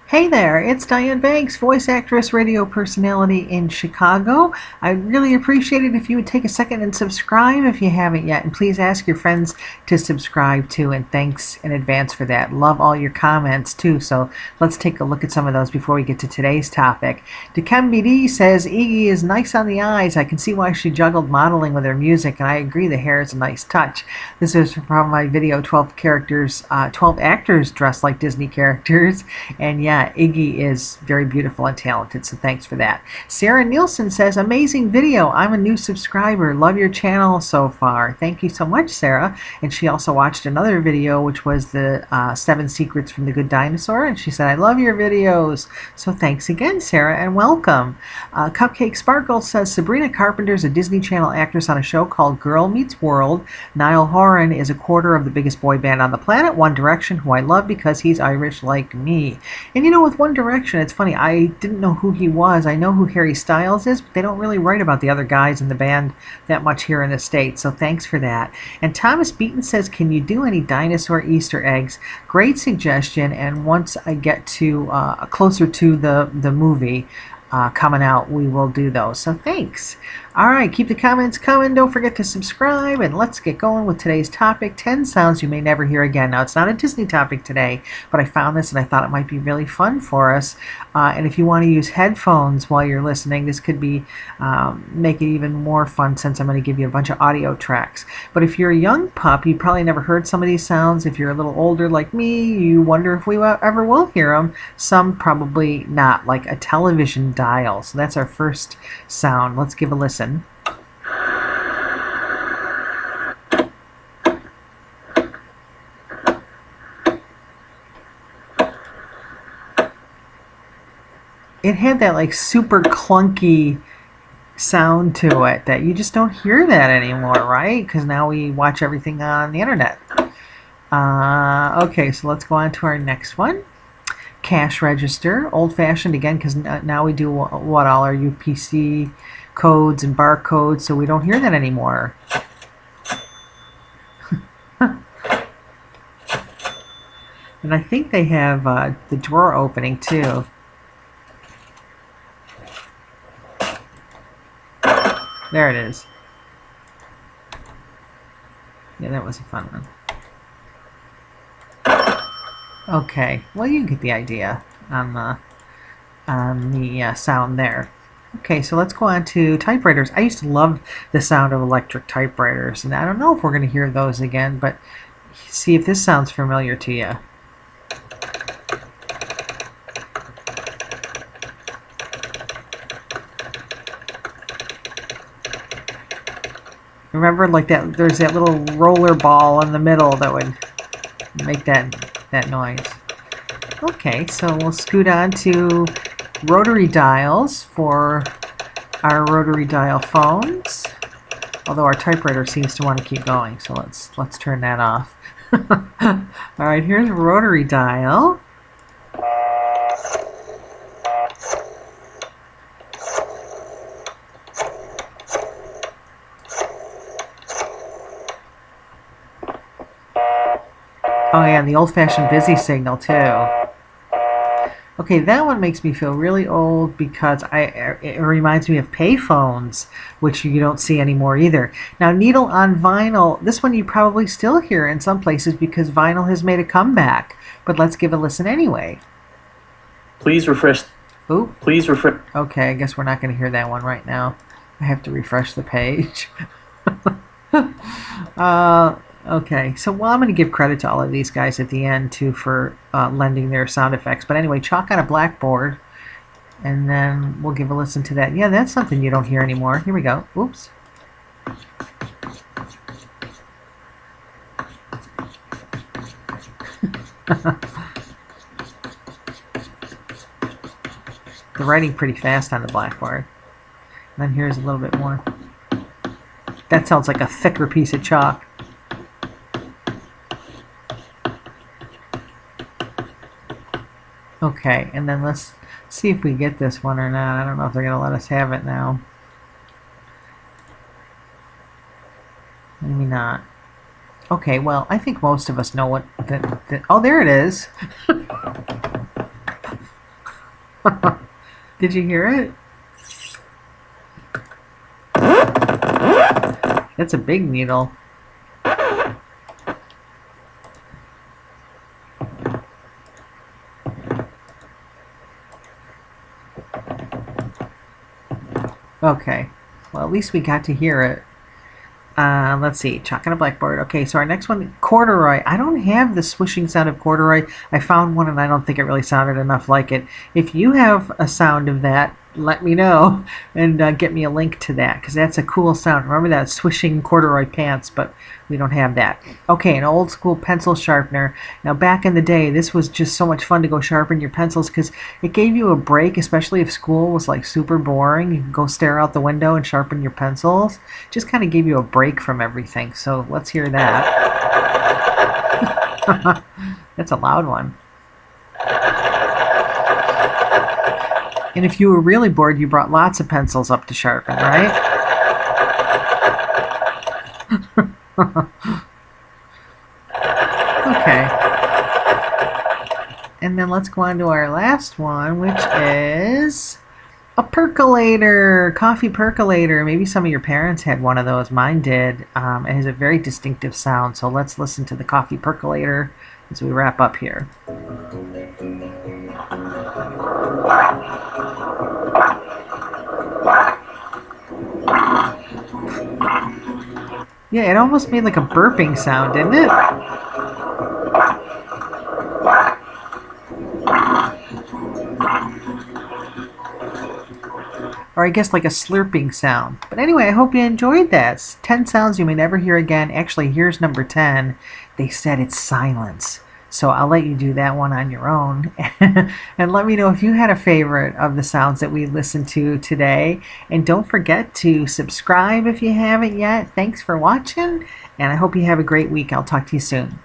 Hey there, it's Diane Banks, voice actress, radio personality in Chicago. I'd really appreciate it if you would take a second and subscribe if you haven't yet. And please ask your friends to subscribe too. And thanks in advance for that. Love all your comments too. So let's take a look at some of those before we get to today's topic. DeKMBD says, Iggy is nice on the eyes. I can see why she juggled modeling with her music. And I agree, the hair is a nice touch. This is from my video, 12 actors dressed like Disney characters. And yeah, Iggy is very beautiful and talented, so thanks for that. Sarah Nielsen says, amazing video. I'm a new subscriber. Love your channel so far. Thank you so much, Sarah. And she also watched another video, which was the 7 Secrets from the Good Dinosaur, and she said, I love your videos. So thanks again, Sarah, and welcome. Cupcake Sparkle says, Sabrina Carpenter is a Disney Channel actress on a show called Girl Meets World. Niall Horan is a quarter of the biggest boy band on the planet, One Direction, who I love because he's Irish like me. And you know, with One Direction, it's funny, I didn't know who he was. I know who Harry Styles is, but they don't really write about the other guys in the band that much here in the States, so thanks for that. And Thomas Beaton says, can you do any dinosaur Easter eggs? Great suggestion, and once I get to closer to the movie coming out, we will do those, so thanks. Alright, keep the comments coming, don't forget to subscribe, and let's get going with today's topic, 10 sounds you may never hear again. Now, it's not a Disney topic today, but I found this and I thought it might be really fun for us. And if you want to use headphones while you're listening, this could be make it even more fun, since I'm going to give you a bunch of audio tracks. But if you're a young pup, you probably never heard some of these sounds. If you're a little older like me, you wonder if we ever will hear them. Some probably not, like a television dial. So that's our first sound. Let's give a listen. It had that like super clunky sound to it that you just don't hear that anymore, right? Because now we watch everything on the internet. Okay, so let's go on to our next one. Cash register, old-fashioned again, because now we do what, all our UPC codes and barcodes, so we don't hear that anymore. And I think they have the drawer opening too. There it is. Yeah, that was a fun one. Okay, well, you get the idea on the sound there. Okay, so let's go on to typewriters. I used to love the sound of electric typewriters, and I don't know if we're going to hear those again, but see if this sounds familiar to you. Remember, like that, there's that little roller ball in the middle that would make that noise. Okay, so we'll scoot on to rotary dials for our rotary dial phones. Although our typewriter seems to want to keep going, so let's turn that off. All right, here's a rotary dial. Oh yeah, and the old-fashioned busy signal too. Okay, that one makes me feel really old because it reminds me of payphones, which you don't see anymore either. Now, needle on vinyl, this one you probably still hear in some places because vinyl has made a comeback. But let's give a listen anyway. Please refresh. Ooh. Please refresh. Okay, I guess we're not going to hear that one right now. I have to refresh the page. Okay, so well, I'm going to give credit to all of these guys at the end too for lending their sound effects. But anyway, Chalk on a Blackboard, and then we'll give a listen to that. Yeah, that's something you don't hear anymore. Here we go. Oops. They're writing pretty fast on the blackboard. And then here's a little bit more. That sounds like a thicker piece of chalk. Okay, and then let's see if we get this one or not. I don't know if they're going to let us have it now. Maybe not. Okay, well, I think most of us know what... oh, there it is! Did you hear it? That's a big needle. Okay, well, at least we got to hear it. Let's see, Chalk on a Blackboard. Okay, so our next one, Corduroy. I don't have the swishing sound of Corduroy. I found one and I don't think it really sounded enough like it. If you have a sound of that, let me know and get me a link to that, because that's a cool sound. Remember that swishing Corduroy pants, but we don't have that. Okay, an old school pencil sharpener. Now back in the day, this was just so much fun to go sharpen your pencils because it gave you a break, especially if school was like super boring. You could go stare out the window and sharpen your pencils. Just kind of gave you a break from everything. So let's hear that. That's a loud one. And if you were really bored, you brought lots of pencils up to sharpen, right? Okay. And then let's go on to our last one, which is a percolator, coffee percolator. Maybe some of your parents had one of those. Mine did. It has a very distinctive sound. So let's listen to the coffee percolator as we wrap up here. Yeah, it almost made like a burping sound, didn't it? Or I guess like a slurping sound. But anyway, I hope you enjoyed that. It's 10 sounds you may never hear again. Actually, here's number 10. They said it's silence. So I'll let you do that one on your own. And let me know if you had a favorite of the sounds that we listened to today. And don't forget to subscribe if you haven't yet. Thanks for watching, and I hope you have a great week. I'll talk to you soon.